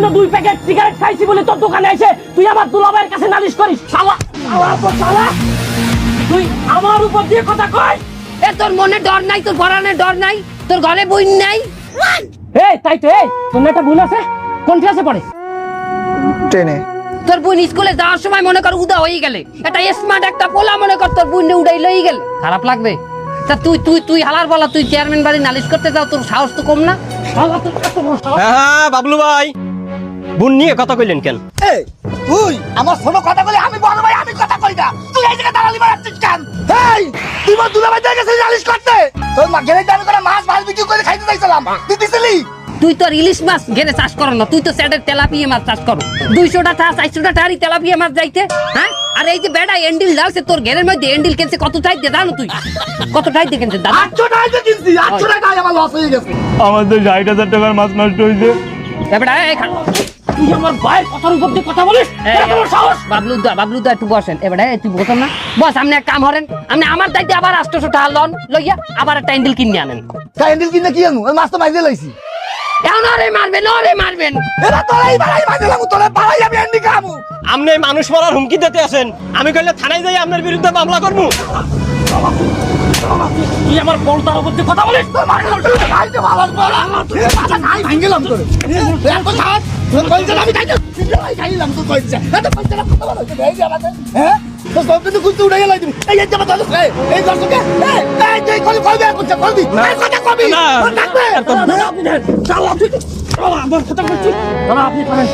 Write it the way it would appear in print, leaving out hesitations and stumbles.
সামান্য 2 packet cigarette খাইছি বলে তোর দোকানে এসে তুই আমার দুলাভাইয়ের কাছে নালিশ করিস শালা শালা তুই আমার উপর দিয়ে কথা কই এ তোর মনে ডর নাই, তোর পরানে ডর নাই, তোর ঘরে বই নাই? এই তাই তো এই তোর না একটা ভুল আছে কোন ক্লাসে পড়ে ট্রেনে তোর বোন স্কুলে যাওয়ার সময় মনে কর উদা হয়ে গেলে একটা স্মার্ট একটা পোলা মনে কর তোর বোন উড়াই লই গেল, খারাপ লাগবে? তা তুই তুই তুই হালার বলা তুই চেয়ারম্যান বাড়ি নালিশ করতে যাও, তোর সাহস তো কম না? শালা তোর এত বড় সাহস? হ্যাঁ বাবলু ভাই, বোন নিয়ে কথা কইলেন কেন? এই তুই আমার ছোট কথা বলে আমি বড় ভাই, আমি কথা কই না, তুই এই জায়গায় দাঁড়ালি মারছিস কেন? এই তুই আমার দুলাভাই জায়গা থেকে নালিশ করতে, তোর মা গেলে আমি করে মাছ ভাজ বিক্রি করে খাইতে চাইছিলাম, তুই দিছিলি? তুই তোর ইলিশ মাছ ঘেরে চাষ করো না, তুই তো স্যাডের তেলাপিয়া মাছ চাষ করো। 200টা 400টা টারি তেলাপিয়া মাছ যাইতে, হ্যাঁ? আর এই যে বেড়া এন্ডিল লাউছে তোর ঘেরের মধ্যে এন্ডিল কেনছে কত টাইট দে জানো তুই? কত টাইট দে কেনছে দাদা? 800 টাকা কিনছি, 800 টাকা আমার লস হয়ে গেছে। আমার তো 60,000 টাকার মাছ নষ্ট হয়েছে। এ বেড়া এই তুই আমার ভাইয়ের কথার উপর দিয়ে কথা বলিস এত বড় সাহস? বাবলুদা একটু বসেন। এবারে তুই বসেন না, বস। আপনি এক কাম করেন, আপনি আমার দায়িত্বে আবার 800 টাকা লন লইয়া আবার একটা এন্ডিল কিনে আনেন। হ্যান্ডেল কিনে কি আনু? ওই মাছ তো মাইরে লইছি। এখন আরে মারবেন। এরা তোরাই বাড়াই মাইরে লাগু, তোরা বাড়াই আমি এন্ডি খামু। আপনি মানুষ মারার হুমকি দিতে আছেন, আমি কইলে থানায় যাই আপনার বিরুদ্ধে মামলা করবো। তুই আমার বড়টার উপর দিয়ে কথা বলিস তোর মাইরে লাগু, খাইতে ভালো বড় আমার তুই মাথা নাই ভাঙিলাম তোরে। এত সাত তোর কইছে আমি খাইতে সিলাই খাইলাম তো কইছে। এত কইছে না কত ভালো হইছে এই আমাদের। হ্যাঁ? তো সব কিছু কুইতে উড়ে গেল তুমি। এই যে আমার দাদু এই দর্শকে এই তুই কল বের করছিস কলবি। এই কথা কবি। তোর ডাকবে। শালা তুই শালা আমার কথা বলছিস শালা আপনি করেন